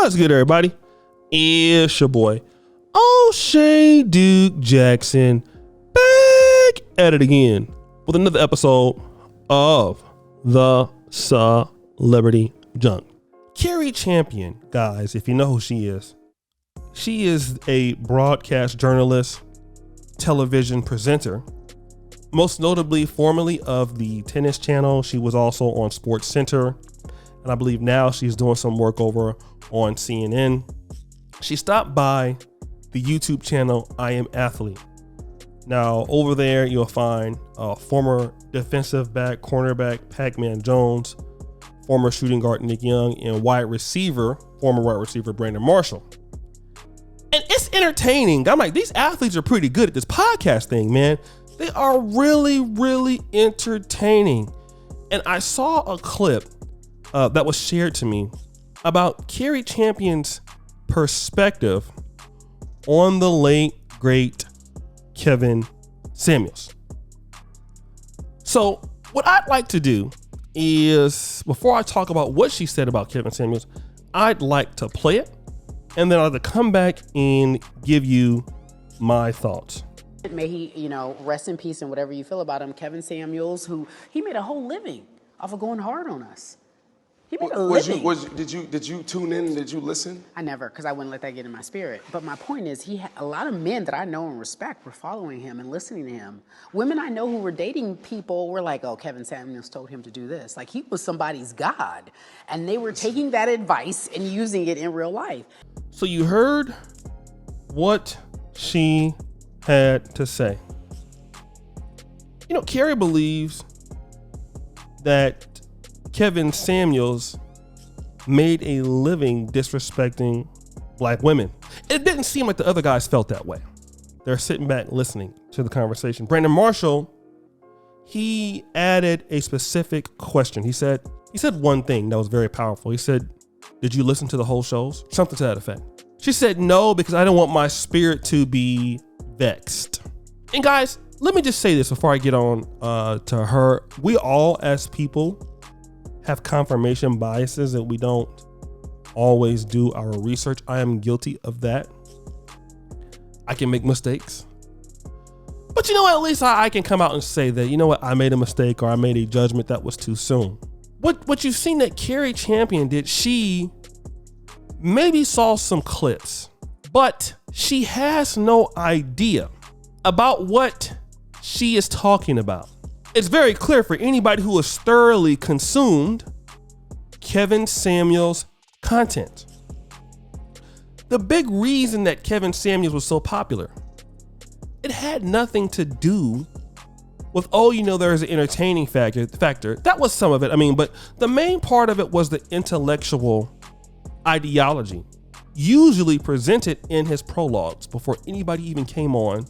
What's good, everybody? It's your boy, O'Shea Duke Jackson, back at it again with another episode of the Celebrity Junk. Cari Champion, guys, if you know who she is a broadcast journalist, television presenter, most notably formerly of the Tennis Channel. She was also on Sports Center, and I believe now she's doing some work over on CNN. She stopped by the YouTube channel I Am Athlete. Now over there you'll find former defensive back, cornerback Pac-Man Jones, former shooting guard Nick Young, and former wide receiver Brandon Marshall. And it's entertaining. I'm like, these athletes are pretty good at this podcast thing, man. They are really, really entertaining. And I saw a clip that was shared to me about Cari Champion's perspective on the late, great Kevin Samuels. So what I'd like to do is, before I talk about what she said about Kevin Samuels, I'd like to play it, and then I'll come back and give you my thoughts. May he, rest in peace and whatever you feel about him. Kevin Samuels, he made a whole living off of going hard on us. He made a living. Did you tune in? Did you listen? I never, because I wouldn't let that get in my spirit. But my point is, a lot of men that I know and respect were following him and listening to him. Women I know who were dating people were like, oh, Kevin Samuels told him to do this. Like, he was somebody's God. And they were taking that advice and using it in real life. So you heard what she had to say. Cari believes that Kevin Samuels made a living disrespecting black women. It didn't seem like the other guys felt that way. They're sitting back listening to the conversation. Brandon Marshall, he added a specific question. He said one thing that was very powerful. He said, did you listen to the whole shows? Something to that effect. She said no, because I don't want my spirit to be vexed. And guys, let me just say this before I get on to her. We all as people have confirmation biases that we don't always do our research. I am guilty of that. I can make mistakes. But at least I can come out and say that, I made a mistake, or I made a judgment that was too soon. What you've seen that Cari Champion did, she maybe saw some clips, but she has no idea about what she is talking about. It's very clear for anybody who has thoroughly consumed Kevin Samuels' content. The big reason that Kevin Samuels was so popular, it had nothing to do with, there's an entertaining factor. That was some of it. But the main part of it was the intellectual ideology, usually presented in his prologues before anybody even came on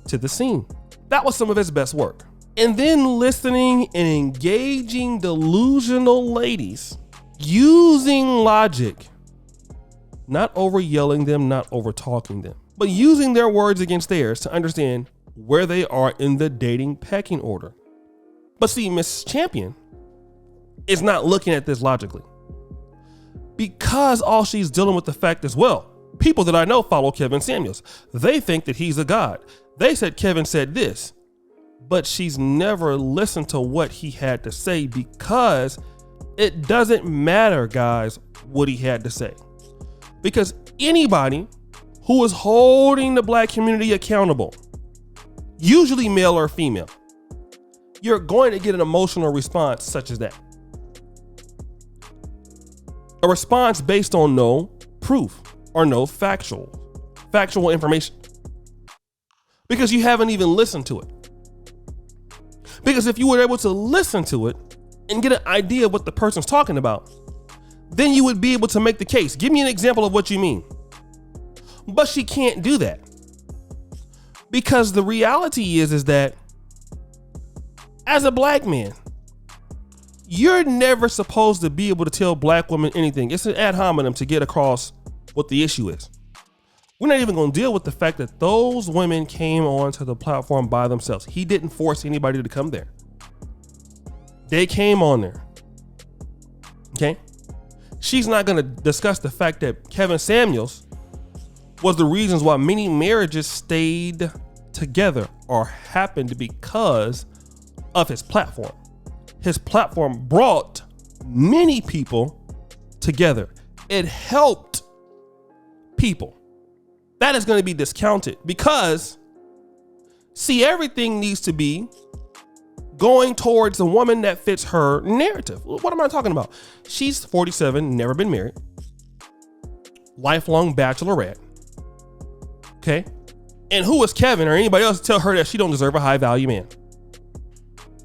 to the scene. That was some of his best work. And then listening and engaging delusional ladies using logic, not over yelling them, not over talking them, but using their words against theirs to understand where they are in the dating pecking order. But see, Miss Champion is not looking at this logically, because all she's dealing with the fact as well. People that I know follow Kevin Samuels. They think that he's a god. They said Kevin said this, but she's never listened to what he had to say, because it doesn't matter, guys, what he had to say. Because anybody who is holding the black community accountable, usually male or female, you're going to get an emotional response such as that. A response based on no proof or no factual information, because you haven't even listened to it. Because if you were able to listen to it and get an idea of what the person's talking about, then you would be able to make the case. Give me an example of what you mean. But she can't do that, because the reality is that as a black man, you're never supposed to be able to tell black women anything. It's an ad hominem to get across what the issue is. We're not even going to deal with the fact that those women came onto the platform by themselves. He didn't force anybody to come there. They came on there. Okay? she's not going to discuss the fact that Kevin Samuels was the reasons why many marriages stayed together or happened because of his platform. His platform brought many people together. It helped people. That is going to be discounted because, see, everything needs to be going towards the woman that fits her narrative. What am I talking about? She's 47, never been married, lifelong bachelorette. Okay. And who is Kevin or anybody else to tell her that she don't deserve a high value man?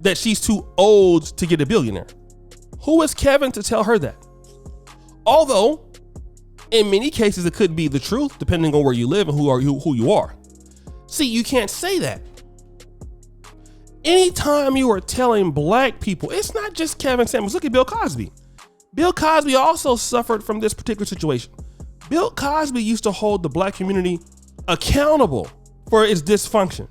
That she's too old to get a billionaire? Who is Kevin to tell her that? Although, in many cases, it could be the truth, depending on where you live and who you are. See, you can't say that. Anytime you are telling black people, it's not just Kevin Samuels. Look at Bill Cosby. Bill Cosby also suffered from this particular situation. Bill Cosby used to hold the black community accountable for its dysfunction.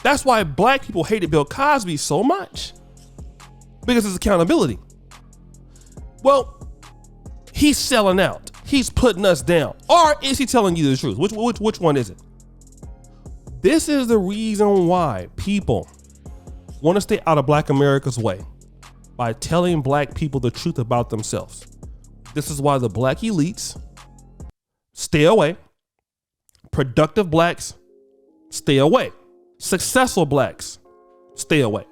That's why black people hated Bill Cosby so much, because of his accountability. Well, he's selling out. He's putting us down. Or is he telling you the truth? Which one is it? This is the reason why people want to stay out of Black America's way, by telling black people the truth about themselves. This is why the black elites stay away. Productive blacks stay away. Successful blacks stay away.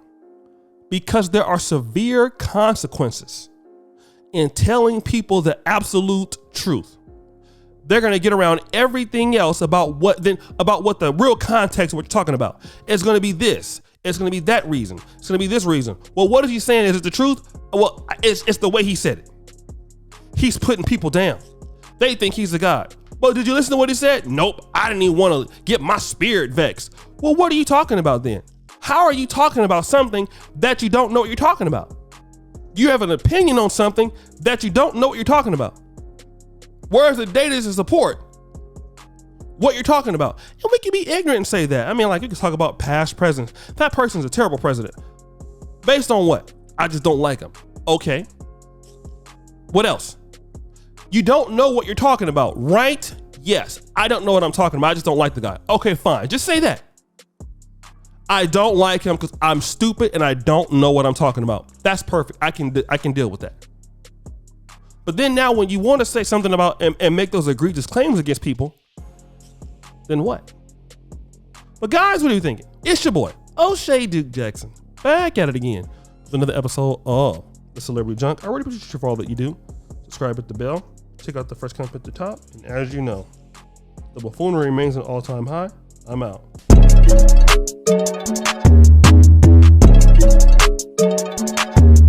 Because there are severe consequences in telling people the absolute truth. They're going to get around everything else about what the real context of what you're talking about. It's going to be this. It's going to be that reason. It's going to be this reason. Well, what is he saying? Is it the truth? Well, it's the way he said it. He's putting people down. They think he's a god. Well, did you listen to what he said? Nope. I didn't even want to get my spirit vexed. Well, what are you talking about then? How are you talking about something that you don't know what you're talking about? You have an opinion on something that you don't know what you're talking about. Where's the data to support what you're talking about? And we can be ignorant and say that. I mean, like, you can talk about past presidents. That person's a terrible president. Based on what? I just don't like him. Okay. What else? You don't know what you're talking about, right? Yes. I don't know what I'm talking about. I just don't like the guy. Okay, fine. Just say that. I don't like him because I'm stupid and I don't know what I'm talking about. That's perfect. I can deal with that. But then now when you want to say something about and make those egregious claims against people, then what? But guys, what are you thinking? It's your boy, O'Shea Duke Jackson, back at it again with another episode of The Celebrity Junk. I really appreciate you for all that you do. Subscribe, hit the bell, check out the first comment at the top. And as you know, the buffoonery remains an all-time high. I'm out.